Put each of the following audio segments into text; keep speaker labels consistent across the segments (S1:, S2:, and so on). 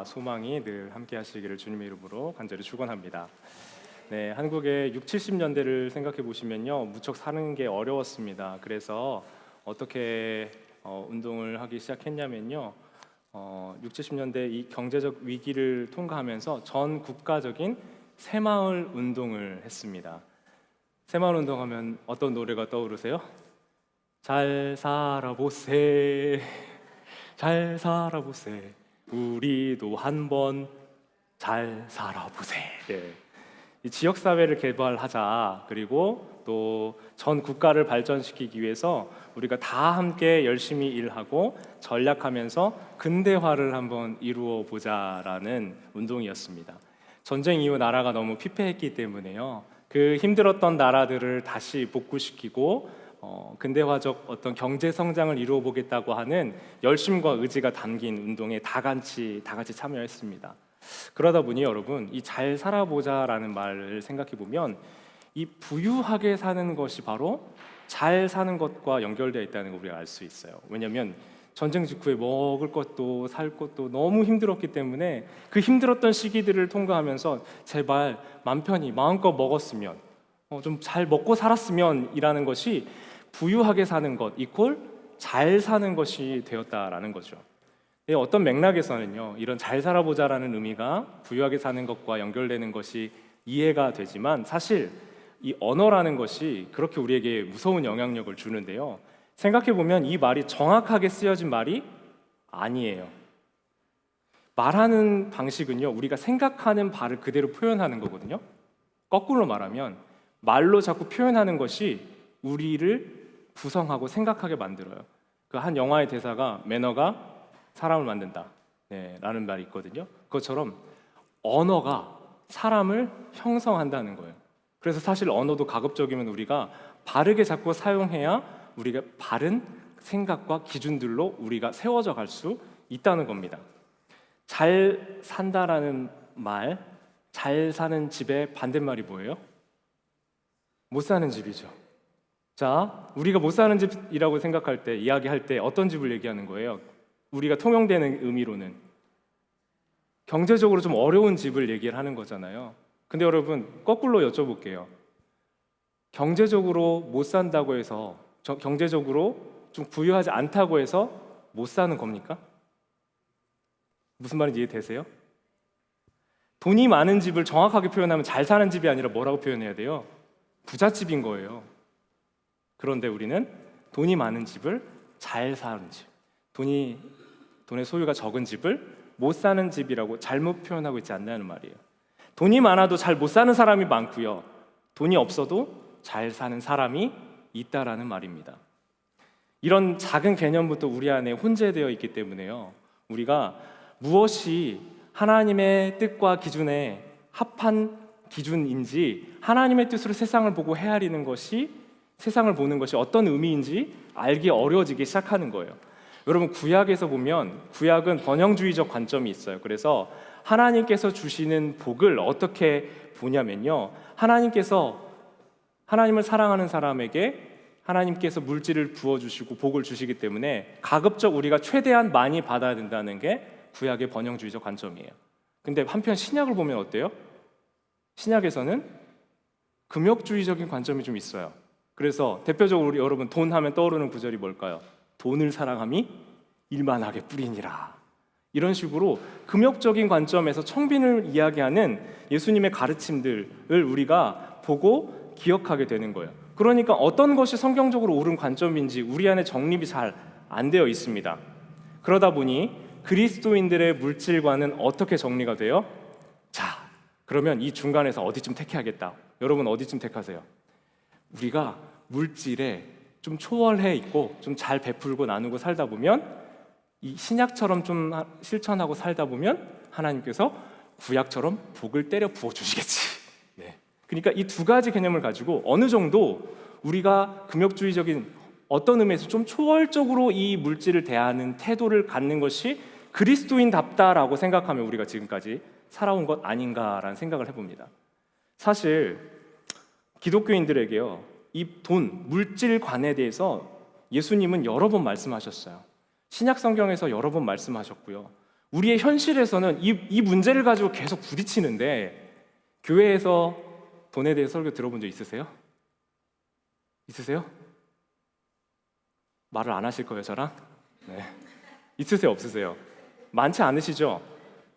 S1: 소망이 늘 함께 하시기를 주님의 이름으로 간절히 축원합니다. 네, 한국의 6, 70년대를 생각해 보시면요, 무척 사는 게 어려웠습니다. 그래서 어떻게 운동을 하기 시작했냐면요, 6, 70년대 이 경제적 위기를 통과하면서 전 국가적인 새마을 운동을 했습니다. 새마을 운동하면 어떤 노래가 떠오르세요? 잘 살아보세, 잘 살아보세, 우리도 한번 잘 살아보세. 네. 이 지역 사회를 개발하자, 그리고 또 전 국가를 발전시키기 위해서 우리가 다 함께 열심히 일하고 전략하면서 근대화를 한번 이루어 보자라는 운동이었습니다. 전쟁 이후 나라가 너무 피폐했기 때문에요, 그 힘들었던 나라들을 다시 복구시키고 근대화적 어떤 경제 성장을 이루어 보겠다고 하는 열심과 의지가 담긴 운동에 다 같이 참여했습니다. 그러다 보니 여러분, 이 잘 살아보자라는 말을 생각해 보면 이 부유하게 사는 것이 바로 잘 사는 것과 연결되어 있다는 걸 우리가 알 수 있어요. 왜냐하면 전쟁 직후에 먹을 것도 살 것도 너무 힘들었기 때문에 그 힘들었던 시기들을 통과하면서 제발 맘 편히 마음껏 먹었으면, 좀 잘 먹고 살았으면 이라는 것이 부유하게 사는 것 이퀄 잘 사는 것이 되었다라는 거죠. 어떤 맥락에서는요, 이런 잘 살아보자라는 의미가 부유하게 사는 것과 연결되는 것이 이해가 되지만, 사실 이 언어라는 것이 그렇게 우리에게 무서운 영향력을 주는데요, 생각해 보면 이 말이 정확하게 쓰여진 말이 아니에요. 말하는 방식은요, 우리가 생각하는 바를 그대로 표현하는 거거든요. 거꾸로 말하면 말로 자꾸 표현하는 것이 우리를 구성하고 생각하게 만들어요. 그 한 영화의 대사가 매너가 사람을 만든다, 라는 말이 있거든요. 그것처럼 언어가 사람을 형성한다는 거예요. 그래서 사실 언어도 가급적이면 우리가 바르게 자꾸 사용해야 우리가 바른 생각과 기준들로 우리가 세워져 갈 수 있다는 겁니다. 잘 산다라는 말, 잘 사는 집의 반대말이 뭐예요? 못 사는 집이죠. 자, 우리가 못 사는 집이라고 생각할 때, 이야기할 때 어떤 집을 얘기하는 거예요? 우리가 통용되는 의미로는 경제적으로 좀 어려운 집을 얘기를 하는 거잖아요. 근데 여러분, 거꾸로 여쭤볼게요. 경제적으로 못 산다고 해서, 경제적으로 좀 부유하지 않다고 해서 못 사는 겁니까? 무슨 말인지 이해되세요? 돈이 많은 집을 정확하게 표현하면 잘 사는 집이 아니라 뭐라고 표현해야 돼요? 부잣집인 거예요. 그런데 우리는 돈이 많은 집을 잘 사는 집, 돈의 소유가 적은 집을 못 사는 집이라고 잘못 표현하고 있지 않냐는 말이에요. 돈이 많아도 잘 못 사는 사람이 많고요, 돈이 없어도 잘 사는 사람이 있다라는 말입니다. 이런 작은 개념부터 우리 안에 혼재되어 있기 때문에요, 우리가 무엇이 하나님의 뜻과 기준에 합한 기준인지, 하나님의 뜻으로 세상을 보고 헤아리는 것이, 세상을 보는 것이 어떤 의미인지 알기 어려워지기 시작하는 거예요. 여러분, 구약에서 보면 구약은 번영주의적 관점이 있어요. 그래서 하나님께서 주시는 복을 어떻게 보냐면요, 하나님을 사랑하는 사람에게 하나님께서 물질을 부어주시고 복을 주시기 때문에 가급적 우리가 최대한 많이 받아야 된다는 게 구약의 번영주의적 관점이에요. 근데 한편 신약을 보면 어때요? 신약에서는 금욕주의적인 관점이 좀 있어요. 그래서 대표적으로 우리 여러분 돈 하면 떠오르는 구절이 뭘까요? 돈을 사랑함이 일만하게 뿌리니라. 이런 식으로 금욕적인 관점에서 청빈을 이야기하는 예수님의 가르침들을 우리가 보고 기억하게 되는 거예요. 그러니까 어떤 것이 성경적으로 옳은 관점인지 우리 안에 정립이 잘 안 되어 있습니다. 그러다 보니 그리스도인들의 물질관은 어떻게 정리가 돼요? 자, 그러면 이 중간에서 어디쯤 택해야겠다. 여러분, 어디쯤 택하세요? 우리가 물질에 좀 초월해 있고 좀 잘 베풀고 나누고 살다 보면, 이 신약처럼 좀 실천하고 살다 보면 하나님께서 구약처럼 복을 때려 부어주시겠지. 그러니까 이 두 가지 개념을 가지고 어느 정도 우리가 금욕주의적인 어떤 의미에서 좀 초월적으로 이 물질을 대하는 태도를 갖는 것이 그리스도인답다라고 생각하면 우리가 지금까지 살아온 것 아닌가라는 생각을 해봅니다. 사실 기독교인들에게요, 이 돈, 물질관에 대해서 예수님은 여러 번 말씀하셨어요. 신약 성경에서 여러 번 말씀하셨고요, 우리의 현실에서는 이 문제를 가지고 계속 부딪히는데, 교회에서 돈에 대해 설교 들어본 적 있으세요? 있으세요? 말을 안 하실 거예요, 저랑? 네. 있으세요, 없으세요? 많지 않으시죠?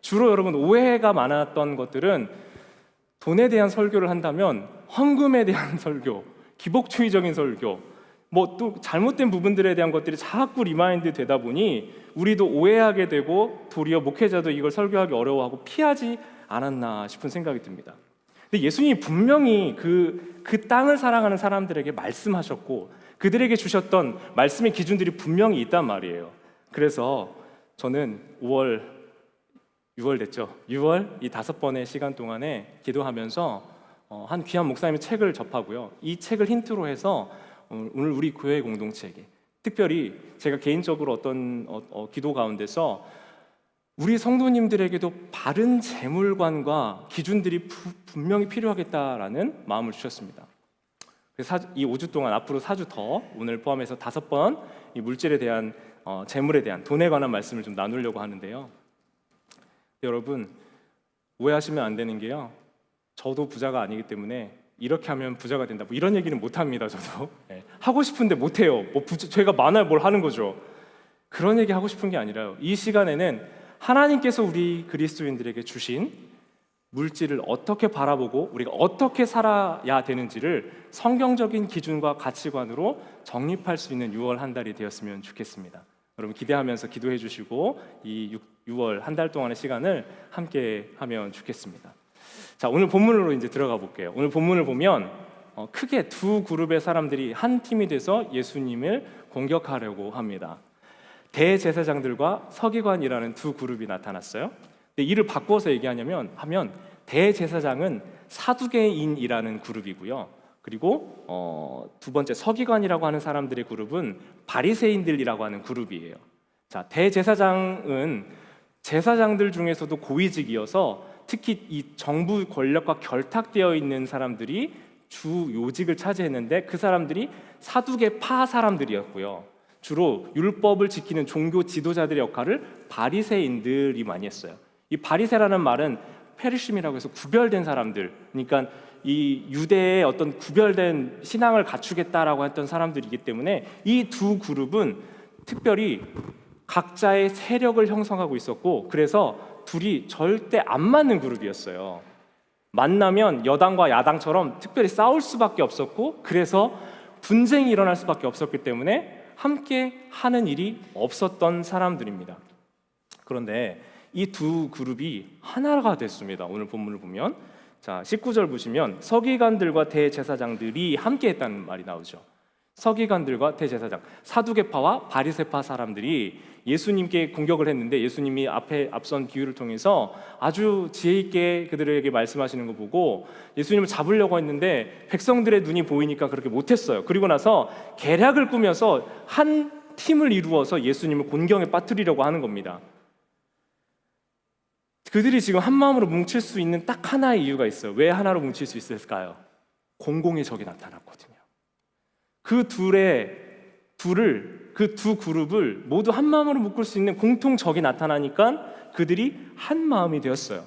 S1: 주로 여러분 오해가 많았던 것들은 돈에 대한 설교를 한다면 헌금에 대한 설교, 기복주의적인 설교, 뭐 또 잘못된 부분들에 대한 것들이 자꾸 리마인드 되다 보니 우리도 오해하게 되고 도리어 목회자도 이걸 설교하기 어려워하고 피하지 않았나 싶은 생각이 듭니다. 근데 예수님이 분명히 그 땅을 사랑하는 사람들에게 말씀하셨고 그들에게 주셨던 말씀의 기준들이 분명히 있단 말이에요. 그래서 저는 6월 됐죠. 6월 이 5번의 시간 동안에 기도하면서 한 귀한 목사님의 책을 접하고요. 이 책을 힌트로 해서 오늘 우리 교회 공동체에게, 특별히 제가 개인적으로 어떤 기도 가운데서 우리 성도님들에게도 바른 재물관과 기준들이 분명히 필요하겠다라는 마음을 주셨습니다. 그래서 이 5주 동안 앞으로 4주 더 오늘 포함해서 5번 이 물질에 대한 재물에 대한 돈에 관한 말씀을 좀 나누려고 하는데요. 여러분 오해하시면 안 되는 게요, 저도 부자가 아니기 때문에 이렇게 하면 부자가 된다 뭐 이런 얘기는 못 합니다. 저도 하고 싶은데 못 해요. 제가 많아야 뭘 하는 거죠. 그런 얘기 하고 싶은 게 아니라요, 이 시간에는 하나님께서 우리 그리스도인들에게 주신 물질을 어떻게 바라보고 우리가 어떻게 살아야 되는지를 성경적인 기준과 가치관으로 정립할 수 있는 6월 한 달이 되었으면 좋겠습니다. 여러분 기대하면서 기도해 주시고 이 6월 한 달 동안의 시간을 함께 하면 좋겠습니다. 자, 오늘 본문으로 이제 들어가 볼게요. 오늘 본문을 보면 크게 두 그룹의 사람들이 한 팀이 돼서 예수님을 공격하려고 합니다. 대제사장들과 서기관이라는 두 그룹이 나타났어요. 근데 이를 바꿔서 얘기하면 대제사장은 사두개인이라는 그룹이고요. 그리고 두 번째 서기관이라고 하는 사람들의 그룹은 바리새인들이라고 하는 그룹이에요. 자, 대제사장은 제사장들 중에서도 고위직이어서 특히 이 정부 권력과 결탁되어 있는 사람들이 주 요직을 차지했는데 그 사람들이 사두개파 사람들이었고요. 주로 율법을 지키는 종교 지도자들의 역할을 바리새인들이 많이 했어요. 이 바리새라는 말은 페르심이라고 해서 구별된 사람들, 그러니까 이 유대의 어떤 구별된 신앙을 갖추겠다라고 했던 사람들이기 때문에 이 두 그룹은 특별히 각자의 세력을 형성하고 있었고, 그래서 둘이 절대 안 맞는 그룹이었어요. 만나면 여당과 야당처럼 특별히 싸울 수밖에 없었고, 그래서 분쟁이 일어날 수밖에 없었기 때문에 함께 하는 일이 없었던 사람들입니다. 그런데 이 두 그룹이 하나가 됐습니다. 오늘 본문을 보면, 자 19절 보시면 서기관들과 대제사장들이 함께 했다는 말이 나오죠. 서기관들과 대제사장, 사두개파와 바리새파 사람들이 예수님께 공격을 했는데, 예수님이 앞선 비유를 통해서 아주 지혜 있게 그들에게 말씀하시는 거 보고 예수님을 잡으려고 했는데 백성들의 눈이 보이니까 그렇게 못했어요. 그리고 나서 계략을 꾸며서 한 팀을 이루어서 예수님을 곤경에 빠뜨리려고 하는 겁니다. 그들이 지금 한 마음으로 뭉칠 수 있는 딱 하나의 이유가 있어요. 왜 하나로 뭉칠 수 있을까요? 공공의 적이 나타났거든요. 그 두 그룹을 모두 한 마음으로 묶을 수 있는 공통 적이 나타나니까 그들이 한 마음이 되었어요.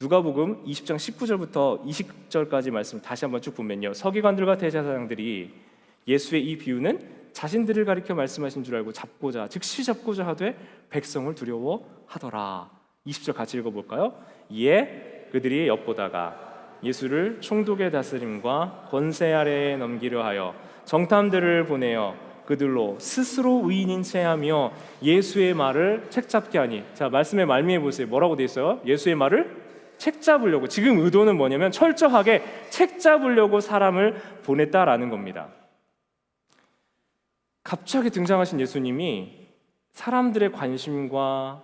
S1: 누가복음 20장 19절부터 20절까지 말씀 다시 한번 쭉 보면요, 서기관들과 대제사장들이 예수의 이 비유는 자신들을 가리켜 말씀하신 줄 알고 즉시 잡고자 하되 백성을 두려워하더라. 20절 같이 읽어볼까요? 이에 그들이 엿보다가 예수를 총독의 다스림과 권세 아래에 넘기려 하여 정탐들을 보내어 그들로 스스로 의인인 체하며 예수의 말을 책잡게 하니. 자, 말씀의 말미에 보세요. 뭐라고 돼 있어요? 예수의 말을 책잡으려고. 지금 의도는 뭐냐면 철저하게 책잡으려고 사람을 보냈다라는 겁니다. 갑자기 등장하신 예수님이 사람들의 관심과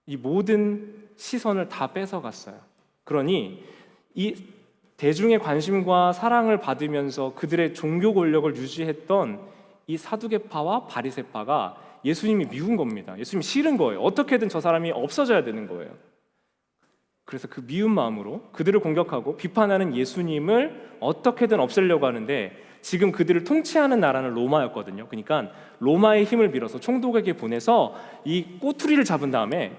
S1: 이 모든 시선을 다 뺏어갔어요. 그러니 이 대중의 관심과 사랑을 받으면서 그들의 종교 권력을 유지했던 이 사두개파와 바리새파가 예수님이 미운 겁니다. 예수님이 싫은 거예요. 어떻게든 저 사람이 없어져야 되는 거예요. 그래서 그 미운 마음으로 그들을 공격하고 비판하는 예수님을 어떻게든 없애려고 하는데, 지금 그들을 통치하는 나라는 로마였거든요. 그러니까 로마의 힘을 빌어서 총독에게 보내서 이 꼬투리를 잡은 다음에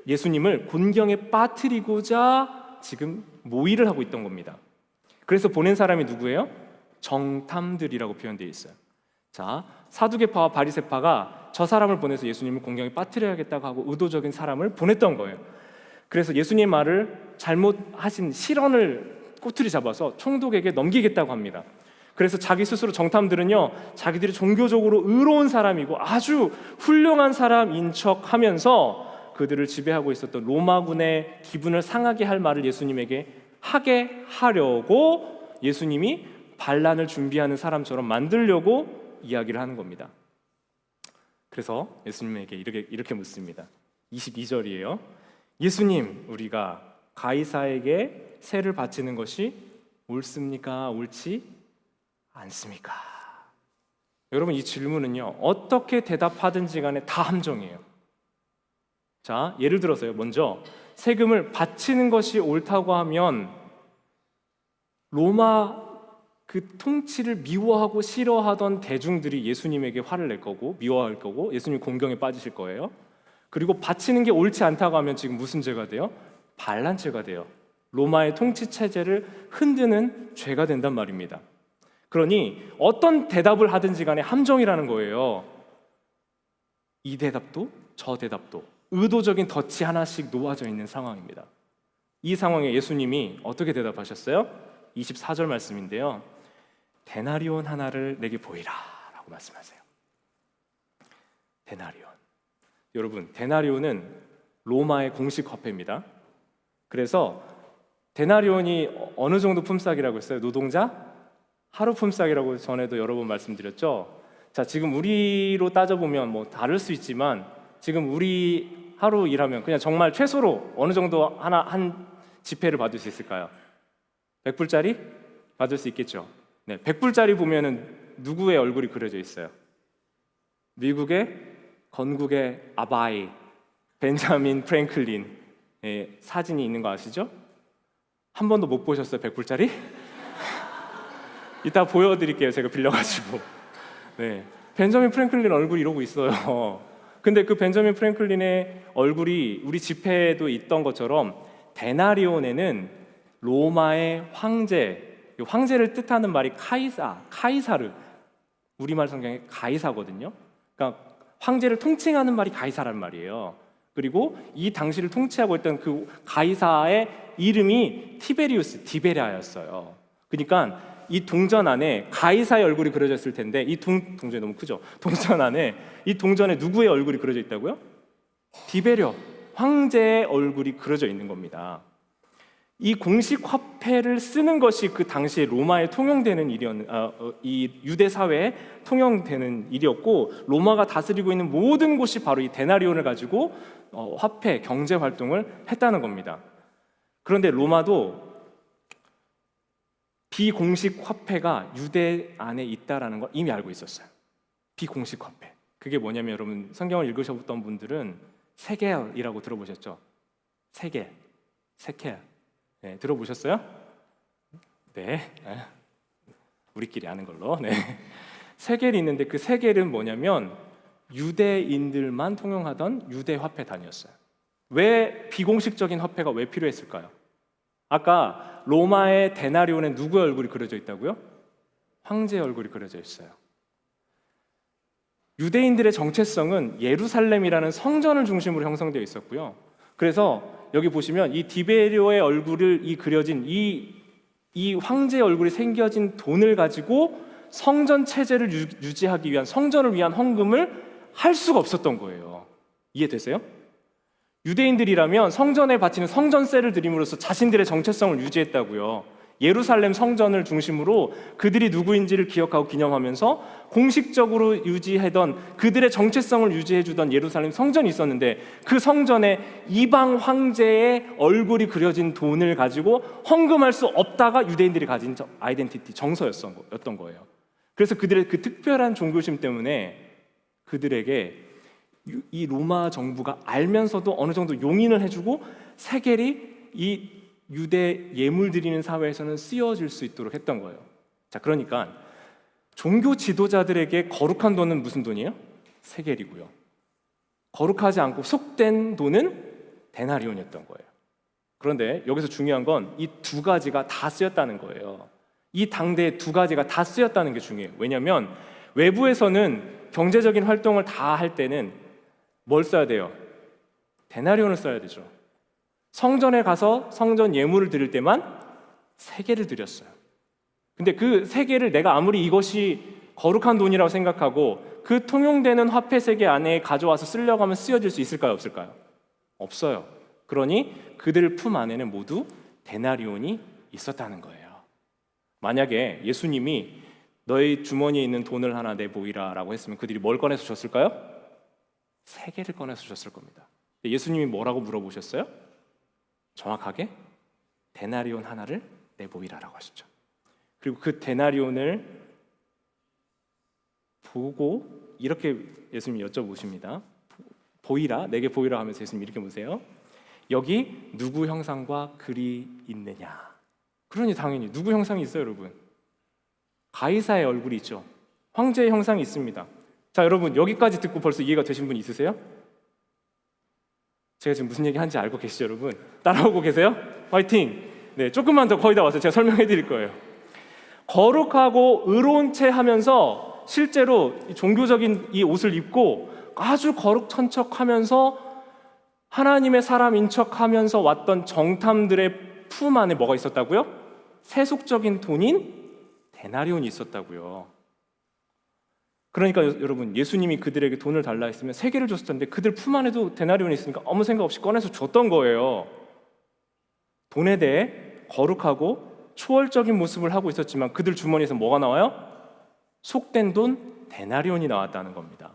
S1: 예수님을 곤경에 빠뜨리고자 지금 모의를 하고 있던 겁니다. 그래서 보낸 사람이 누구예요? 정탐들이라고 표현되어 있어요. 자, 사두개파와 바리새파가 저 사람을 보내서 예수님을 곤경에 빠뜨려야겠다고 하고 의도적인 사람을 보냈던 거예요. 그래서 예수님 말을 잘못하신 실언을 꼬투리 잡아서 총독에게 넘기겠다고 합니다. 그래서 자기 스스로 정탐들은요, 자기들이 종교적으로 의로운 사람이고 아주 훌륭한 사람인 척하면서 그들을 지배하고 있었던 로마군의 기분을 상하게 할 말을 예수님에게 하게 하려고 예수님이 반란을 준비하는 사람처럼 만들려고 이야기를 하는 겁니다. 그래서 예수님에게 이렇게 묻습니다. 22절이에요. 예수님, 우리가 가이사에게 세를 바치는 것이 옳습니까? 옳지 않습니까? 여러분, 이 질문은요, 어떻게 대답하든지 간에 다 함정이에요. 자, 예를 들어서요, 먼저 세금을 바치는 것이 옳다고 하면 로마 그 통치를 미워하고 싫어하던 대중들이 예수님에게 화를 낼 거고 미워할 거고 예수님 공경에 빠지실 거예요. 그리고 바치는 게 옳지 않다고 하면 지금 무슨 죄가 돼요? 반란죄가 돼요. 로마의 통치 체제를 흔드는 죄가 된단 말입니다. 그러니 어떤 대답을 하든지 간에 함정이라는 거예요. 이 대답도 저 대답도 의도적인 덫이 하나씩 놓아져 있는 상황입니다. 이 상황에 예수님이 어떻게 대답하셨어요? 24절 말씀인데요. 데나리온 하나를 내게 보이라 라고 말씀하세요. 데나리온. 여러분, 데나리온은 로마의 공식 화폐입니다. 그래서 데나리온이 어느 정도 품삯이라고 했어요? 노동자? 하루 품삯이라고 전에도 여러 번 말씀드렸죠. 자, 지금 우리로 따져보면 뭐 다를 수 있지만 지금 우리 하루 일하면 그냥 정말 최소로 어느 정도 한 지폐를 받을 수 있을까요? 100불짜리? 받을 수 있겠죠. 네, 100불짜리 보면은 누구의 얼굴이 그려져 있어요? 미국의 건국의 아바이 벤자민 프랭클린의 사진이 있는 거 아시죠? 한 번도 못 보셨어요? 100불짜리? 이따 보여드릴게요. 제가 빌려가지고. 네, 벤자민 프랭클린 얼굴이 이러고 있어요. 근데 그 벤자민 프랭클린의 얼굴이 우리 지폐에도 있던 것처럼 데나리온에는 로마의 황제를 뜻하는 말이 카이사르, 우리말 성경에 가이사거든요. 그러니까 황제를 통칭하는 말이 가이사란 말이에요. 그리고 이 당시를 통치하고 있던 그 가이사의 이름이 디베리아였어요. 그러니까 이 동전 안에 가이사의 얼굴이 그려져 있을 텐데 이 동전이 너무 크죠? 이 동전에 누구의 얼굴이 그려져 있다고요? 디베리오 황제의 얼굴이 그려져 있는 겁니다. 이 공식 화폐를 쓰는 것이 그 당시에 로마에 통용되는 이 유대 사회에 통용되는 일이었고 로마가 다스리고 있는 모든 곳이 바로 이 데나리온을 가지고 화폐 경제 활동을 했다는 겁니다. 그런데 로마도 비공식 화폐가 유대 안에 있다라는 걸 이미 알고 있었어요. 비공식 화폐. 그게 뭐냐면 여러분 성경을 읽으셨던 분들은 세겔이라고 들어보셨죠? 세겔. 네, 들어보셨어요? 네. 우리끼리 아는 걸로. 네. 세겔이 있는데 그 세겔은 뭐냐면 유대인들만 통용하던 유대 화폐 단위였어요. 왜 비공식적인 화폐가 왜 필요했을까요? 아까 로마의 데나리온에 누구의 얼굴이 그려져 있다고요? 황제의 얼굴이 그려져 있어요. 유대인들의 정체성은 예루살렘이라는 성전을 중심으로 형성되어 있었고요. 그래서 여기 보시면 이 디베리오의 얼굴을 그려진 이 황제의 얼굴이 새겨진 돈을 가지고 성전 체제를 유지하기 위한 성전을 위한 헌금을 할 수가 없었던 거예요. 이해되세요? 유대인들이라면 성전에 바치는 성전세를 드림으로써 자신들의 정체성을 유지했다고요. 예루살렘 성전을 중심으로 그들이 누구인지를 기억하고 기념하면서 공식적으로 유지하던 그들의 정체성을 유지해주던 예루살렘 성전이 있었는데 그 성전에 이방 황제의 얼굴이 그려진 돈을 가지고 헌금할 수 없다가 유대인들이 가진 아이덴티티, 정서였던 거예요. 그래서 그들의 그 특별한 종교심 때문에 그들에게 이 로마 정부가 알면서도 어느 정도 용인을 해주고 세겔이 이 유대 예물 드리는 사회에서는 쓰여질 수 있도록 했던 거예요. 자, 그러니까 종교 지도자들에게 거룩한 돈은 무슨 돈이에요? 세겔이고요. 거룩하지 않고 속된 돈은 데나리온이었던 거예요. 그런데 여기서 중요한 건 이 두 가지가 다 쓰였다는 거예요. 이 당대에 두 가지가 다 쓰였다는 게 중요해요. 왜냐하면 외부에서는 경제적인 활동을 다 할 때는 뭘 써야 돼요? 데나리온을 써야 되죠. 성전에 가서 성전 예물을 드릴 때만 세겔을 드렸어요. 근데 그 세겔을 내가 아무리 이것이 거룩한 돈이라고 생각하고 그 통용되는 화폐 세계 안에 가져와서 쓰려고 하면 쓰여질 수 있을까요? 없을까요? 없어요. 그러니 그들 품 안에는 모두 데나리온이 있었다는 거예요. 만약에 예수님이 너희 주머니에 있는 돈을 하나 내보이라 라고 했으면 그들이 뭘 꺼내서 줬을까요? 세겔을 꺼내서 줬을 겁니다. 예수님이 뭐라고 물어보셨어요? 정확하게 데나리온 하나를 내보이라 라고 하셨죠. 그리고 그 데나리온을 보고 이렇게 예수님이 여쭤보십니다. 보이라, 내게 보이라 하면서 예수님이 이렇게 보세요. 여기 누구 형상과 글이 있느냐? 그러니 당연히 누구 형상이 있어요, 여러분? 가이사의 얼굴이 있죠. 황제의 형상이 있습니다. 자, 여러분 여기까지 듣고 벌써 이해가 되신 분 있으세요? 제가 지금 무슨 얘기 하는지 알고 계시죠, 여러분? 따라오고 계세요? 화이팅! 네, 조금만 더 거의 다 왔어요. 제가 설명해 드릴 거예요. 거룩하고 의로운 채 하면서 실제로 종교적인 이 옷을 입고 아주 거룩천척하면서 하나님의 사람인 척하면서 왔던 정탐들의 품 안에 뭐가 있었다고요? 세속적인 돈인 데나리온이 있었다고요. 그러니까 여러분 예수님이 그들에게 돈을 달라 했으면 세겔을 줬을 텐데 그들 품 안에도 데나리온이 있으니까 아무 생각 없이 꺼내서 줬던 거예요. 돈에 대해 거룩하고 초월적인 모습을 하고 있었지만 그들 주머니에서 뭐가 나와요? 속된 돈 데나리온이 나왔다는 겁니다.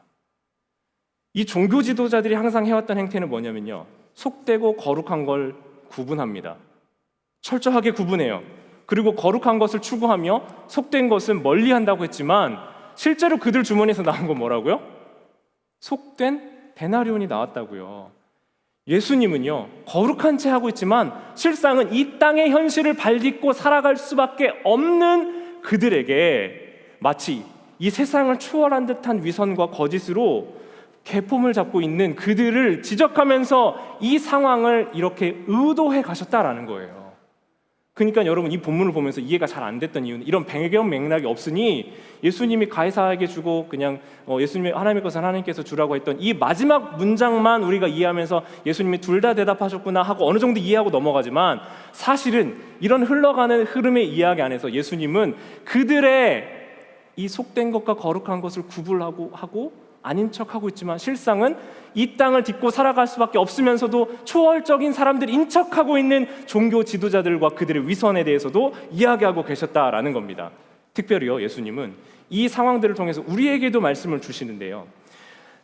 S1: 이 종교 지도자들이 항상 해왔던 행태는 뭐냐면요, 속되고 거룩한 걸 구분합니다. 철저하게 구분해요. 그리고 거룩한 것을 추구하며 속된 것은 멀리한다고 했지만 실제로 그들 주머니에서 나온 건 뭐라고요? 속된 데나리온이 나왔다고요. 예수님은요, 거룩한 채 하고 있지만 실상은 이 땅의 현실을 발딛고 살아갈 수밖에 없는 그들에게 마치 이 세상을 초월한 듯한 위선과 거짓으로 계폼을 잡고 있는 그들을 지적하면서 이 상황을 이렇게 의도해 가셨다라는 거예요. 그러니까 여러분 이 본문을 보면서 이해가 잘 안 됐던 이유는 이런 배경 맥락이 없으니 예수님이 가이사에게 주고 그냥 예수님이 하나님의 것은 하나님께서 주라고 했던 이 마지막 문장만 우리가 이해하면서 예수님이 둘 다 대답하셨구나 하고 어느 정도 이해하고 넘어가지만 사실은 이런 흘러가는 흐름의 이야기 안에서 예수님은 그들의 이 속된 것과 거룩한 것을 구분하고 아닌 척하고 있지만 실상은 이 땅을 딛고 살아갈 수밖에 없으면서도 초월적인 사람들인 척하고 있는 종교 지도자들과 그들의 위선에 대해서도 이야기하고 계셨다라는 겁니다. 특별히요, 예수님은 이 상황들을 통해서 우리에게도 말씀을 주시는데요,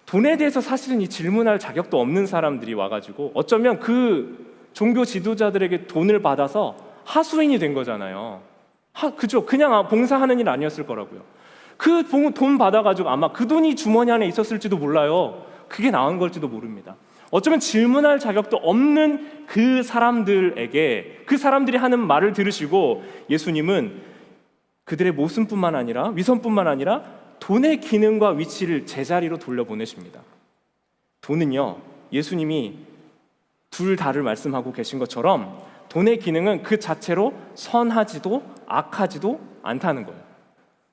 S1: 돈에 대해서 사실은 이 질문할 자격도 없는 사람들이 와가지고 어쩌면 그 종교 지도자들에게 돈을 받아서 하수인이 된 거잖아요. 그죠? 그냥 봉사하는 일 아니었을 거라고요. 그 돈 받아가지고 아마 그 돈이 주머니 안에 있었을지도 몰라요. 그게 나온 걸지도 모릅니다. 어쩌면 질문할 자격도 없는 그 사람들에게 그 사람들이 하는 말을 들으시고 예수님은 그들의 모습뿐만 아니라 위선뿐만 아니라 돈의 기능과 위치를 제자리로 돌려보내십니다. 돈은요, 예수님이 둘 다를 말씀하고 계신 것처럼 돈의 기능은 그 자체로 선하지도 악하지도 않다는 거예요.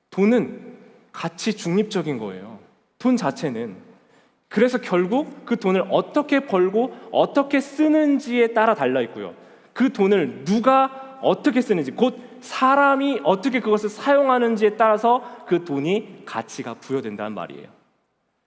S1: 돈은 가치 중립적인 거예요. 돈 자체는. 그래서 결국 그 돈을 어떻게 벌고 어떻게 쓰는지에 따라 달라 있고요. 그 돈을 누가 어떻게 쓰는지, 곧 사람이 어떻게 그것을 사용하는지에 따라서 그 돈이 가치가 부여된다는 말이에요.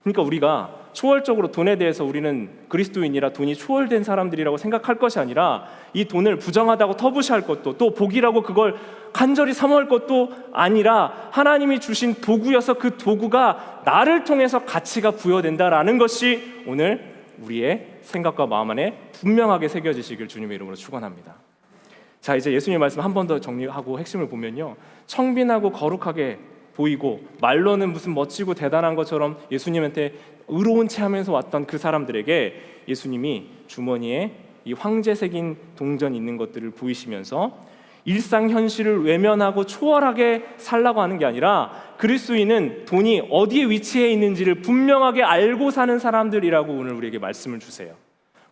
S1: 그러니까 우리가 초월적으로 돈에 대해서 우리는 그리스도인이라 돈이 초월된 사람들이라고 생각할 것이 아니라 이 돈을 부정하다고 터부시할 것도 또 복이라고 그걸 간절히 사모할 것도 아니라 하나님이 주신 도구여서 그 도구가 나를 통해서 가치가 부여된다라는 것이 오늘 우리의 생각과 마음 안에 분명하게 새겨지시길 주님의 이름으로 축원합니다. 자, 이제 예수님의 말씀 한 번 더 정리하고 핵심을 보면요, 청빈하고 거룩하게 보이고 말로는 무슨 멋지고 대단한 것처럼 예수님한테 의로운 채 하면서 왔던 그 사람들에게 예수님이 주머니에 이 황제색인 동전이 있는 것들을 보이시면서 일상 현실을 외면하고 초월하게 살라고 하는 게 아니라 그리스도인은 돈이 어디에 위치해 있는지를 분명하게 알고 사는 사람들이라고 오늘 우리에게 말씀을 주세요.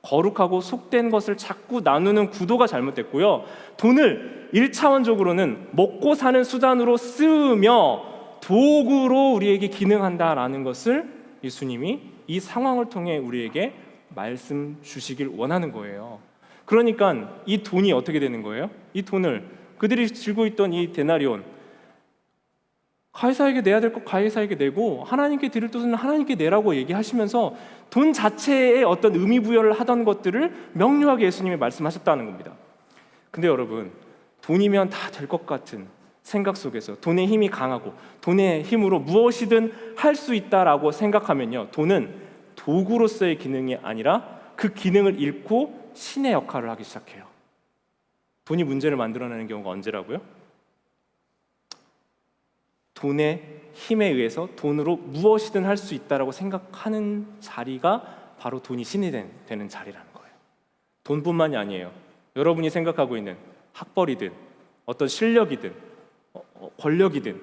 S1: 거룩하고 속된 것을 자꾸 나누는 구도가 잘못됐고요. 돈을 1차원적으로는 먹고 사는 수단으로 쓰며 도구로 우리에게 기능한다라는 것을 예수님이 이 상황을 통해 우리에게 말씀 주시길 원하는 거예요. 그러니까 이 돈이 어떻게 되는 거예요? 이 돈을 그들이 들고 있던 이 데나리온, 가이사에게 내야 될 것 가이사에게 내고 하나님께 드릴 것은 하나님께 내라고 얘기하시면서 돈 자체에 어떤 의미 부여를 하던 것들을 명료하게 예수님이 말씀하셨다는 겁니다. 근데 여러분, 돈이면 다 될 것 같은 생각 속에서 돈의 힘이 강하고 돈의 힘으로 무엇이든 할 수 있다라고 생각하면요, 돈은 도구로서의 기능이 아니라 그 기능을 잃고 신의 역할을 하기 시작해요. 돈이 문제를 만들어내는 경우가 언제라고요? 돈의 힘에 의해서 돈으로 무엇이든 할 수 있다라고 생각하는 자리가 바로 돈이 신이 되는 자리라는 거예요. 돈뿐만이 아니에요. 여러분이 생각하고 있는 학벌이든 어떤 실력이든 권력이든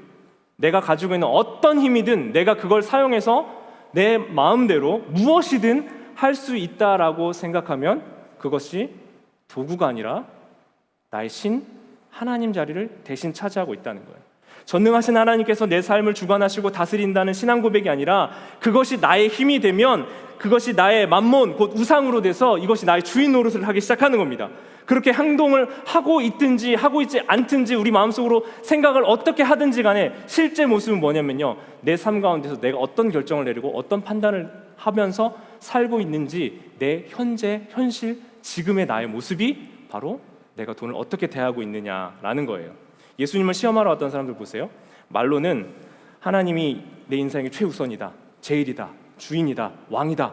S1: 내가 가지고 있는 어떤 힘이든 내가 그걸 사용해서 내 마음대로 무엇이든 할 수 있다라고 생각하면 그것이 도구가 아니라 나의 신 하나님 자리를 대신 차지하고 있다는 거예요. 전능하신 하나님께서 내 삶을 주관하시고 다스린다는 신앙 고백이 아니라 그것이 나의 힘이 되면 그것이 나의 만몬 곧 우상으로 돼서 이것이 나의 주인 노릇을 하기 시작하는 겁니다. 그렇게 행동을 하고 있든지 하고 있지 않든지 우리 마음속으로 생각을 어떻게 하든지 간에 실제 모습은 뭐냐면요, 내 삶 가운데서 내가 어떤 결정을 내리고 어떤 판단을 하면서 살고 있는지 내 현재 현실 지금의 나의 모습이 바로 내가 돈을 어떻게 대하고 있느냐라는 거예요. 예수님을 시험하러 왔던 사람들 보세요. 말로는 하나님이 내 인생의 최우선이다, 제일이다, 주인이다, 왕이다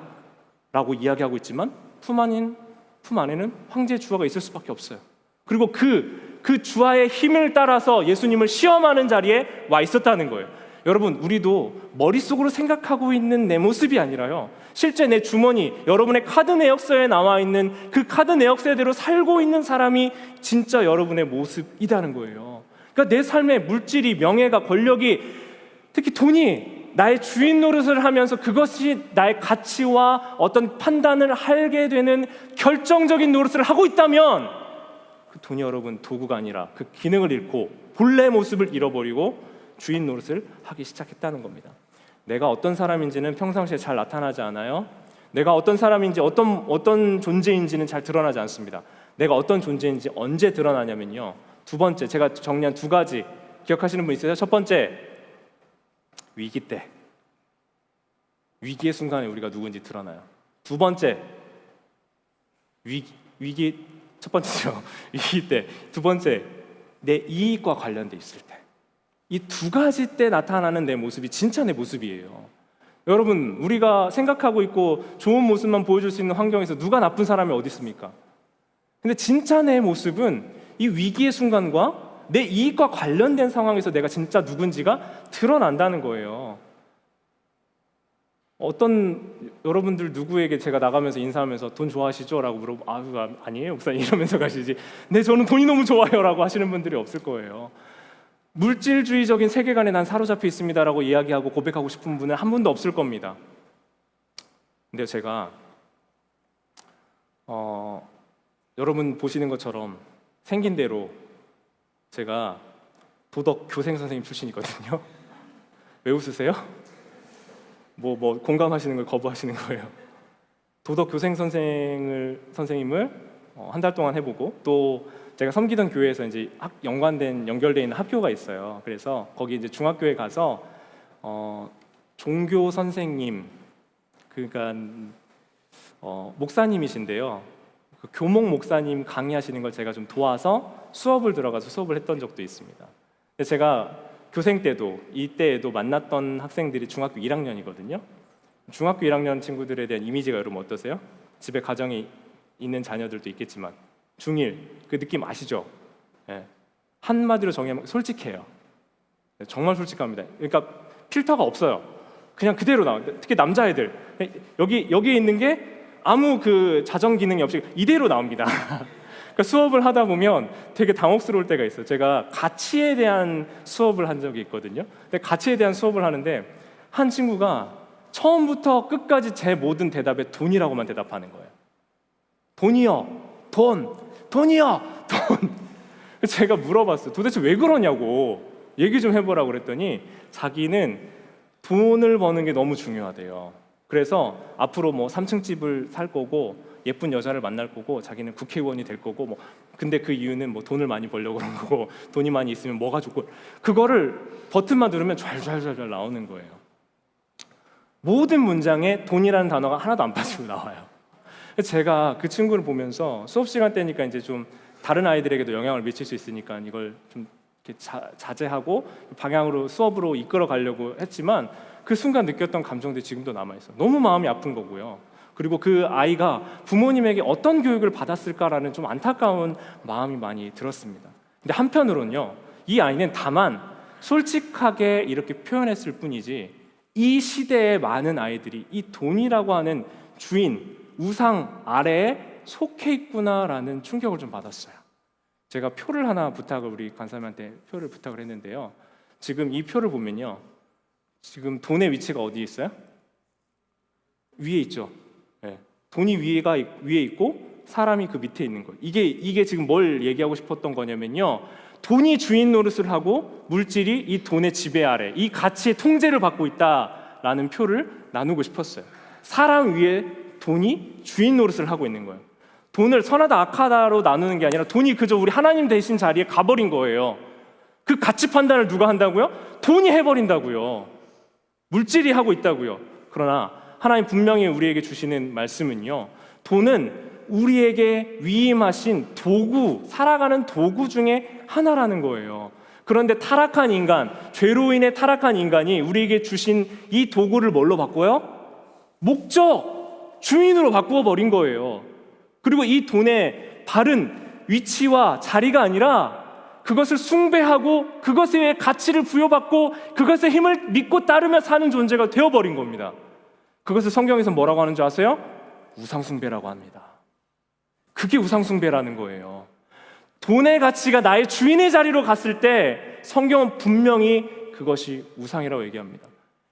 S1: 라고 이야기하고 있지만 품 안에는 황제의 주화가 있을 수밖에 없어요. 그리고 그 주화의 힘을 따라서 예수님을 시험하는 자리에 와 있었다는 거예요. 여러분, 우리도 머릿속으로 생각하고 있는 내 모습이 아니라요, 실제 내 주머니, 여러분의 카드 내역서에 나와 있는 그 카드 내역서대로 살고 있는 사람이 진짜 여러분의 모습이라는 거예요. 그러니까 내 삶의 물질이, 명예가, 권력이, 특히 돈이 나의 주인 노릇을 하면서 그것이 나의 가치와 어떤 판단을 하게 되는 결정적인 노릇을 하고 있다면 그 돈이 여러분 도구가 아니라 그 기능을 잃고 본래 모습을 잃어버리고 주인 노릇을 하기 시작했다는 겁니다. 내가 어떤 사람인지는 평상시에 잘 나타나지 않아요. 내가 어떤 사람인지 어떤 존재인지는 잘 드러나지 않습니다. 내가 어떤 존재인지 언제 드러나냐면요, 두 번째, 제가 정리한 두 가지 기억하시는 분 있으세요? 첫 번째, 위기 때, 위기의 순간에 우리가 누군지 드러나요. 두 번째, 위기 첫 번째죠. 위기 때. 두 번째, 내 이익과 관련돼 있을 때. 이 두 가지 때 나타나는 내 모습이 진짜 내 모습이에요. 여러분, 우리가 생각하고 있고 좋은 모습만 보여줄 수 있는 환경에서 누가 나쁜 사람이 어디 있습니까? 근데 진짜 내 모습은 이 위기의 순간과 내 이익과 관련된 상황에서 내가 진짜 누군지가 드러난다는 거예요. 어떤 여러분들 누구에게 제가 나가면서 인사하면서 돈 좋아하시죠? 라고 물어보면 아니에요 목사님 이러면서 가시지, 네 저는 돈이 너무 좋아요 라고 하시는 분들이 없을 거예요. 물질주의적인 세계관에 난 사로잡혀 있습니다 라고 이야기하고 고백하고 싶은 분은 한 분도 없을 겁니다. 근데 제가 여러분 보시는 것처럼 생긴 대로 제가 도덕 교생 선생님 출신이거든요. 왜 웃으세요? 뭐 공감하시는 걸 거부하시는 거예요. 도덕 교생 선생님을 한 달 동안 해보고, 또 제가 섬기던 교회에서 이제 연결되어 있는 학교가 있어요. 그래서 거기 이제 중학교에 가서 종교 선생님, 그러니까 목사님이신데요. 그 교목 목사님 강의하시는 걸 제가 좀 도와서 수업을 들어가서 수업을 했던 적도 있습니다. 근데 제가 교생 때도 이때에도 만났던 학생들이 중학교 1학년이거든요. 중학교 1학년 친구들에 대한 이미지가 여러분 어떠세요? 집에 가정이 있는 자녀들도 있겠지만 중1 그 느낌 아시죠? 네. 한마디로 정의하면 솔직해요. 네, 정말 솔직합니다. 그러니까 필터가 없어요. 그냥 그대로 나와요. 특히 남자애들 여기에 있는 게 아무 그 자정 기능이 없이 이대로 나옵니다. 그러니까 수업을 하다 보면 되게 당혹스러울 때가 있어요. 제가 가치에 대한 수업을 한 적이 있거든요. 근데 가치에 대한 수업을 하는데 한 친구가 처음부터 끝까지 제 모든 대답에 돈이라고만 대답하는 거예요. 돈이요, 돈이요, 돈. 제가 물어봤어요. 도대체 왜 그러냐고 얘기 좀 해보라고 그랬더니 자기는 돈을 버는 게 너무 중요하대요. 그래서 앞으로 뭐 3층 집을 살 거고 예쁜 여자를 만날 거고 자기는 국회의원이 될 거고 뭐 근데 그 이유는 뭐 돈을 많이 벌려고 그런 거고 돈이 많이 있으면 뭐가 좋고 그거를 버튼만 누르면 잘 나오는 거예요. 모든 문장에 돈이라는 단어가 하나도 안 빠지고 나와요. 제가 그 친구를 보면서 수업 시간 때니까 이제 좀 다른 아이들에게도 영향을 미칠 수 있으니까 이걸 좀 이렇게 자제하고 방향으로 수업으로 이끌어 가려고 했지만 그 순간 느꼈던 감정들이 지금도 남아 있어요. 너무 마음이 아픈 거고요. 그리고 그 아이가 부모님에게 어떤 교육을 받았을까라는 좀 안타까운 마음이 많이 들었습니다. 근데 한편으로는요, 이 아이는 다만 솔직하게 이렇게 표현했을 뿐이지 이 시대의 많은 아이들이 이 돈이라고 하는 주인, 우상 아래에 속해 있구나라는 충격을 좀 받았어요. 제가 표를 하나 우리 간사님한테 표를 부탁을 했는데요. 지금 이 표를 보면요, 지금 돈의 위치가 어디에 있어요? 위에 있죠. 네. 돈이 위에 있고 사람이 그 밑에 있는 거예요. 이게 지금 뭘 얘기하고 싶었던 거냐면요, 돈이 주인 노릇을 하고 물질이 이 돈의 지배 아래, 이 가치의 통제를 받고 있다라는 표를 나누고 싶었어요. 사람 위에 돈이 주인 노릇을 하고 있는 거예요. 돈을 선하다 악하다로 나누는 게 아니라 돈이 그저 우리 하나님 되신 자리에 가버린 거예요. 그 가치 판단을 누가 한다고요? 돈이 해버린다고요. 물질이 하고 있다고요. 그러나 하나님 분명히 우리에게 주시는 말씀은요, 돈은 우리에게 위임하신 도구, 살아가는 도구 중에 하나라는 거예요. 그런데 타락한 인간, 죄로 인해 타락한 인간이 우리에게 주신 이 도구를 뭘로 바꿔요? 목적, 주인으로 바꾸어 버린 거예요. 그리고 이 돈의 바른 위치와 자리가 아니라 그것을 숭배하고 그것에 가치를 부여받고 그것의 힘을 믿고 따르며 사는 존재가 되어버린 겁니다. 그것을 성경에서 뭐라고 하는 줄 아세요? 우상숭배라고 합니다. 그게 우상숭배라는 거예요. 돈의 가치가 나의 주인의 자리로 갔을 때 성경은 분명히 그것이 우상이라고 얘기합니다.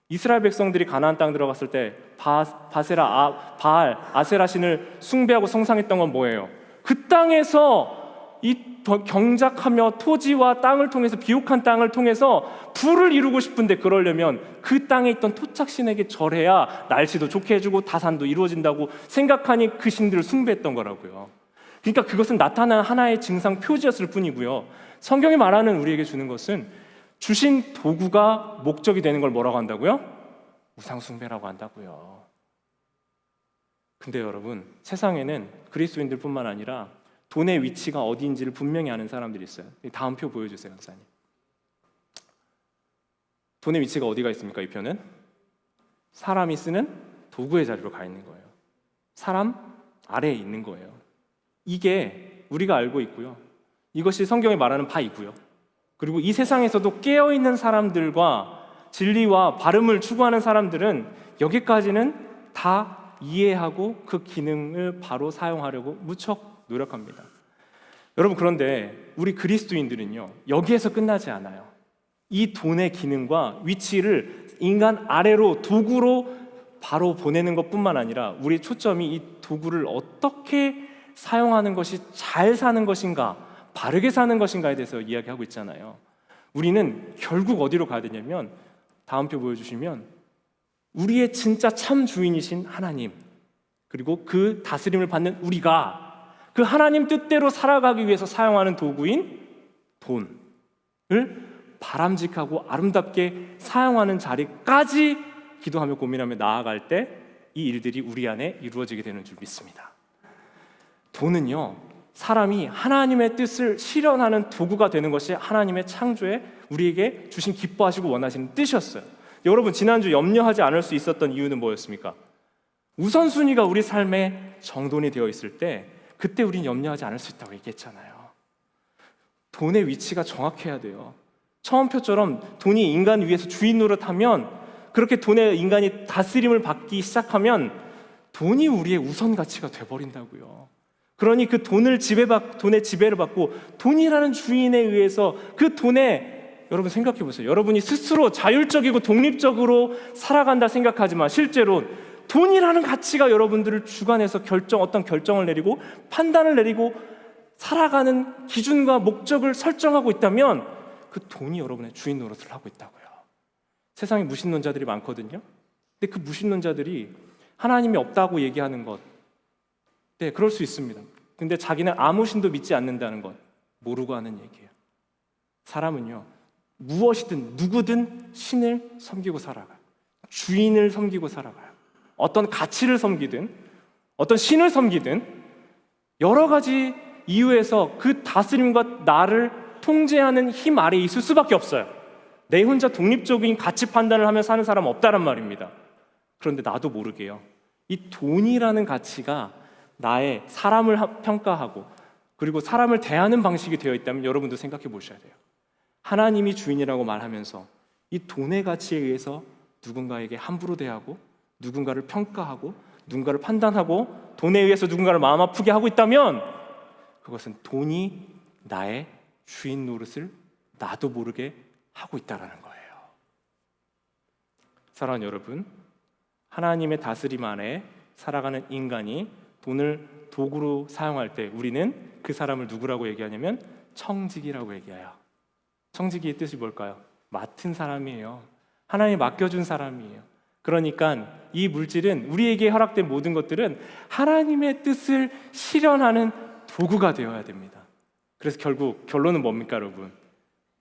S1: 이스라엘 백성들이 가나안 땅 들어갔을 때 바알, 아세라 신을 숭배하고 성상했던 건 뭐예요? 그 땅에서 이 경작하며 토지와 땅을 통해서 비옥한 땅을 통해서 부를 이루고 싶은데 그러려면 그 땅에 있던 토착신에게 절해야 날씨도 좋게 해주고 다산도 이루어진다고 생각하니 그 신들을 숭배했던 거라고요. 그러니까 그것은 나타난 하나의 증상 표지였을 뿐이고요. 성경이 말하는 우리에게 주는 것은 주신 도구가 목적이 되는 걸 뭐라고 한다고요? 우상숭배라고 한다고요. 근데 여러분, 세상에는 그리스도인들뿐만 아니라 돈의 위치가 어디인지를 분명히 아는 사람들이 있어요. 다음 표 보여주세요, 강사님. 돈의 위치가 어디가 있습니까? 이 표는 사람이 쓰는 도구의 자리로 가 있는 거예요. 사람 아래에 있는 거예요. 이게 우리가 알고 있고요. 이것이 성경이 말하는 바이고요. 그리고 이 세상에서도 깨어있는 사람들과 진리와 바름을 추구하는 사람들은 여기까지는 다 이해하고 그 기능을 바로 사용하려고 무척 노력합니다. 여러분, 그런데 우리 그리스도인들은요, 여기에서 끝나지 않아요. 이 돈의 기능과 위치를 인간 아래로 도구로 바로 보내는 것뿐만 아니라 우리 초점이 이 도구를 어떻게 사용하는 것이 잘 사는 것인가, 바르게 사는 것인가에 대해서 이야기하고 있잖아요. 우리는 결국 어디로 가야 되냐면, 다음 표 보여주시면 우리의 진짜 참 주인이신 하나님, 그리고 그 다스림을 받는 우리가 그 하나님 뜻대로 살아가기 위해서 사용하는 도구인 돈을 바람직하고 아름답게 사용하는 자리까지 기도하며 고민하며 나아갈 때 이 일들이 우리 안에 이루어지게 되는 줄 믿습니다. 돈은요, 사람이 하나님의 뜻을 실현하는 도구가 되는 것이 하나님의 창조에 우리에게 주신 기뻐하시고 원하시는 뜻이었어요. 여러분, 지난주 염려하지 않을 수 있었던 이유는 뭐였습니까? 우선순위가 우리 삶에 정돈이 되어 있을 때 그때 우린 염려하지 않을 수 있다고 얘기했잖아요. 돈의 위치가 정확해야 돼요. 처음표처럼 돈이 인간 위에서 주인 노릇하면, 그렇게 돈의 인간이 다스림을 받기 시작하면 돈이 우리의 우선 가치가 돼버린다고요. 그러니 그 돈의 지배를 받고 돈이라는 주인에 의해서 그 돈에, 여러분 생각해 보세요. 여러분이 스스로 자율적이고 독립적으로 살아간다 생각하지만 실제로 돈이라는 가치가 여러분들을 주관해서 어떤 결정을 내리고 판단을 내리고 살아가는 기준과 목적을 설정하고 있다면 그 돈이 여러분의 주인 노릇을 하고 있다고요. 세상에 무신론자들이 많거든요. 근데 그 무신론자들이 하나님이 없다고 얘기하는 것, 네, 그럴 수 있습니다. 근데 자기는 아무 신도 믿지 않는다는 것 모르고 하는 얘기예요. 사람은요, 무엇이든 누구든 신을 섬기고 살아가요. 주인을 섬기고 살아가요. 어떤 가치를 섬기든 어떤 신을 섬기든 여러 가지 이유에서 그 다스림과 나를 통제하는 힘 아래에 있을 수밖에 없어요. 내 혼자 독립적인 가치 판단을 하며 사는 사람은 없다란 말입니다. 그런데 나도 모르게요, 이 돈이라는 가치가 나의 사람을 평가하고 그리고 사람을 대하는 방식이 되어 있다면 여러분도 생각해 보셔야 돼요. 하나님이 주인이라고 말하면서 이 돈의 가치에 의해서 누군가에게 함부로 대하고 누군가를 평가하고 누군가를 판단하고 돈에 의해서 누군가를 마음 아프게 하고 있다면 그것은 돈이 나의 주인 노릇을 나도 모르게 하고 있다라는 거예요. 사랑하는 여러분, 하나님의 다스림 아래 살아가는 인간이 돈을 도구로 사용할 때 우리는 그 사람을 누구라고 얘기하냐면 청지기라고 얘기해요. 청지기의 뜻이 뭘까요? 맡은 사람이에요. 하나님이 맡겨준 사람이에요. 그러니까 이 물질은, 우리에게 허락된 모든 것들은 하나님의 뜻을 실현하는 도구가 되어야 됩니다. 그래서 결국 결론은 뭡니까, 여러분?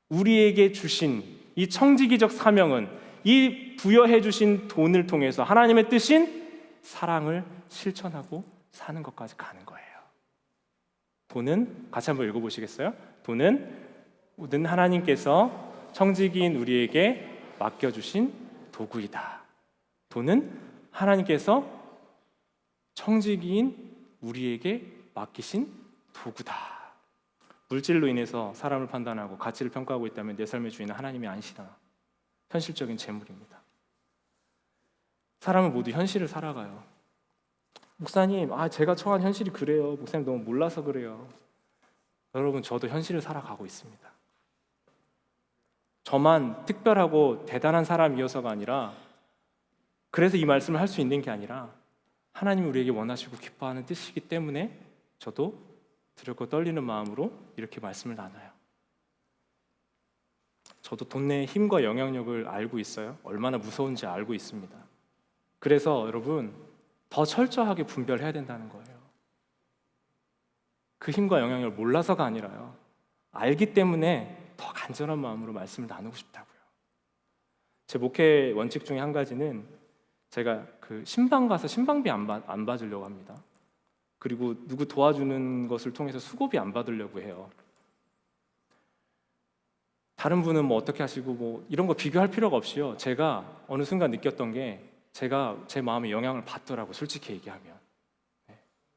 S1: 우리에게 주신 이 청지기적 사명은 이 부여해 주신 돈을 통해서 하나님의 뜻인 사랑을 실천하고 사는 것까지 가는 거예요. 돈은, 같이 한번 읽어보시겠어요? 돈은 모든 하나님께서 청지기인 우리에게 맡겨주신 도구이다. 돈은 하나님께서 청지기인 우리에게 맡기신 도구다. 물질로 인해서 사람을 판단하고 가치를 평가하고 있다면 내 삶의 주인은 하나님이 아니시다. 현실적인 재물입니다. 사람은 모두 현실을 살아가요. 목사님, 제가 처한 현실이 그래요. 목사님 너무 몰라서 그래요. 여러분, 저도 현실을 살아가고 있습니다. 저만 특별하고 대단한 사람이어서가 아니라, 그래서 이 말씀을 할 수 있는 게 아니라 하나님이 우리에게 원하시고 기뻐하는 뜻이기 때문에 저도 두렵고 떨리는 마음으로 이렇게 말씀을 나눠요. 저도 돈의 힘과 영향력을 알고 있어요. 얼마나 무서운지 알고 있습니다. 그래서 여러분, 더 철저하게 분별해야 된다는 거예요. 그 힘과 영향력을 몰라서가 아니라요, 알기 때문에 더 간절한 마음으로 말씀을 나누고 싶다고요. 제 목회 원칙 중에 한 가지는 제가 그 신방 가서 신방비 안 받으려고 합니다. 그리고 누구 도와주는 것을 통해서 수고비 안 받으려고 해요. 다른 분은 뭐 어떻게 하시고 뭐 이런 거 비교할 필요가 없이요, 제가 어느 순간 느꼈던 게 제가 제 마음에 영향을 받더라고, 솔직히 얘기하면.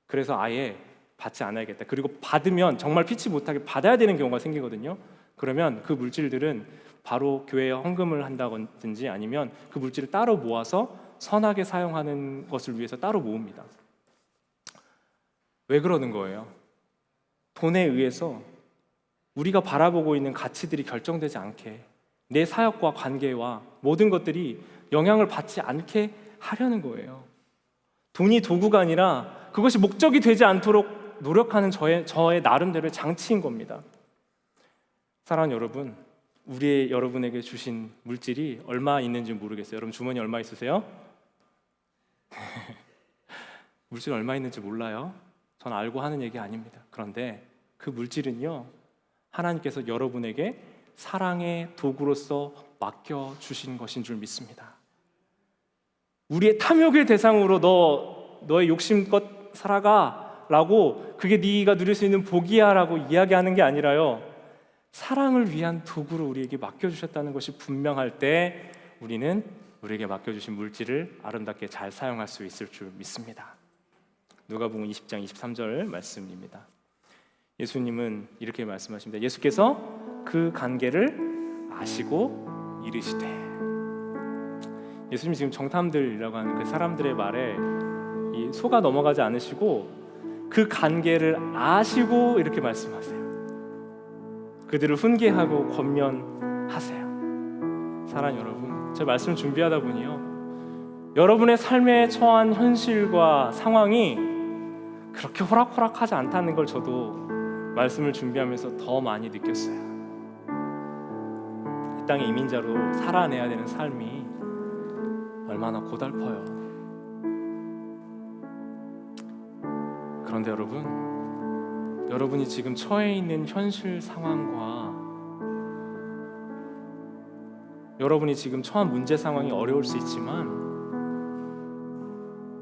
S1: 그래서 아예 받지 않아야겠다. 그리고 받으면 정말 피치 못하게 받아야 되는 경우가 생기거든요. 그러면 그 물질들은 바로 교회에 헌금을 한다든지 아니면 그 물질을 따로 모아서 선하게 사용하는 것을 위해서 따로 모읍니다. 왜 그러는 거예요? 돈에 의해서 우리가 바라보고 있는 가치들이 결정되지 않게, 내 사역과 관계와 모든 것들이 영향을 받지 않게 하려는 거예요. 돈이 도구가 아니라 그것이 목적이 되지 않도록 노력하는 저의 나름대로의 장치인 겁니다. 사랑하는 여러분, 여러분에게 주신 물질이 얼마 있는지 모르겠어요. 여러분 주머니 얼마 있으세요? 물질 얼마 있는지 몰라요. 전 알고 하는 얘기 아닙니다. 그런데 그 물질은요, 하나님께서 여러분에게 사랑의 도구로서 맡겨주신 것인 줄 믿습니다. 우리의 탐욕의 대상으로 너의 욕심껏 살아가 라고, 그게 네가 누릴 수 있는 복이야 라고 이야기하는 게 아니라요, 사랑을 위한 도구로 우리에게 맡겨주셨다는 것이 분명할 때 우리는 우리에게 맡겨주신 물질을 아름답게 잘 사용할 수 있을 줄 믿습니다. 누가복음 20장 23절 말씀입니다. 예수님은 이렇게 말씀하십니다. 예수께서 그 관계를 아시고 이르시되. 예수님 지금 정탐들이라고 하는 그 사람들의 말에 속아 넘어가지 않으시고 그 관계를 아시고 이렇게 말씀하세요. 그들을 훈계하고 권면하세요. 사랑하는 여러분, 제 말씀 준비하다 보니요, 여러분의 삶에 처한 현실과 상황이 그렇게 호락호락하지 않다는 걸 저도 말씀을 준비하면서 더 많이 느꼈어요. 이 땅의 이민자로 살아내야 되는 삶이 얼마나 고달퍼요. 그런데 여러분이 지금 처해 있는 현실 상황과 여러분이 지금 처한 문제 상황이 어려울 수 있지만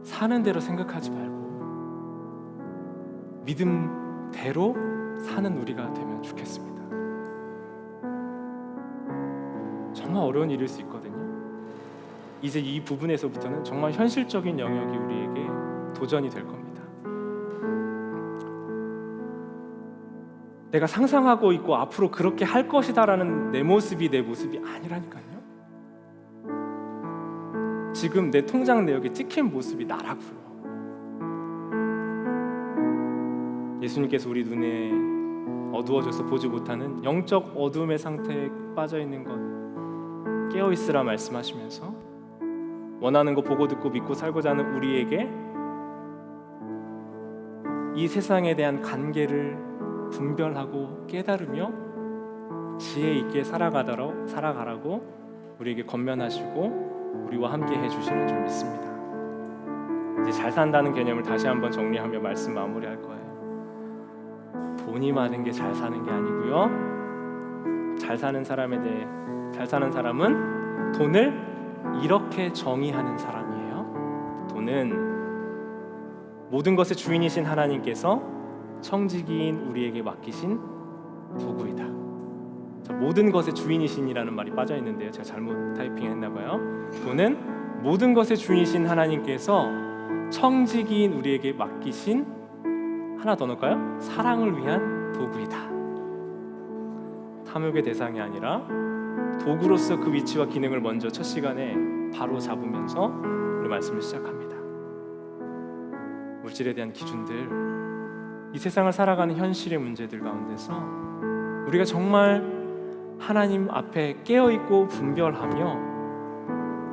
S1: 사는 대로 생각하지 말고 믿음대로 사는 우리가 되면 좋겠습니다. 정말 어려운 일일 수 있거든요. 이제 이 부분에서부터는 정말 현실적인 영역이 우리에게 도전이 될 겁니다. 내가 상상하고 있고 앞으로 그렇게 할 것이다라는 내 모습이 아니라니까요. 지금 내 통장 내역에 찍힌 모습이 나라고요. 예수님께서 우리 눈에 어두워져서 보지 못하는 영적 어둠의 상태에 빠져 있는 것 깨어 있으라 말씀하시면서 원하는 거 보고 듣고 믿고 살고자 하는 우리에게 이 세상에 대한 관계를 분별하고 깨달으며 지혜 있게 살아가라고 우리에게 권면하시고 우리와 함께 해주시는 줄 믿습니다. 이제 잘 산다는 개념을 다시 한번 정리하며 말씀 마무리할 거예요. 돈이 많은 게 잘 사는 게 아니고요, 잘 사는 사람은 돈을 이렇게 정의하는 사람이에요. 돈은 모든 것의 주인이신 하나님께서 청지기인 우리에게 맡기신 도구이다. 모든 것의 주인이신이라는 말이 빠져 있는데요, 제가 잘못 타이핑했나 봐요. 돈은 모든 것의 주인이신 하나님께서 청지기인 우리에게 맡기신, 하나 더 넣을까요? 사랑을 위한 도구이다. 탐욕의 대상이 아니라 도구로서 그 위치와 기능을 먼저 첫 시간에 바로 잡으면서 우리 말씀을 시작합니다. 물질에 대한 기준들, 이 세상을 살아가는 현실의 문제들 가운데서 우리가 정말 하나님 앞에 깨어있고 분별하며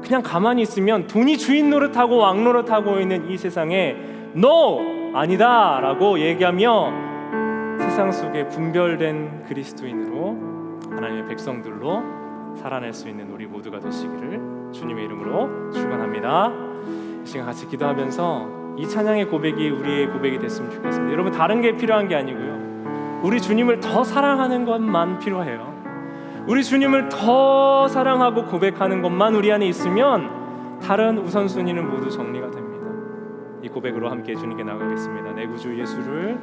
S1: 그냥 가만히 있으면 돈이 주인 노릇하고 왕 노릇하고 있는 이 세상에 No! 아니다! 라고 얘기하며 세상 속에 분별된 그리스도인으로 하나님의 백성들로 살아낼 수 있는 우리 모두가 되시기를 주님의 이름으로 축원합니다. 이 시간 같이 기도하면서 이 찬양의 고백이 우리의 고백이 됐으면 좋겠습니다. 여러분, 다른 게 필요한 게 아니고요, 우리 주님을 더 사랑하는 것만 필요해요. 우리 주님을 더 사랑하고 고백하는 것만 우리 안에 있으면 다른 우선순위는 모두 정리가 됩니다. 이 고백으로 함께 주님께 나가겠습니다. 내 구주 예수를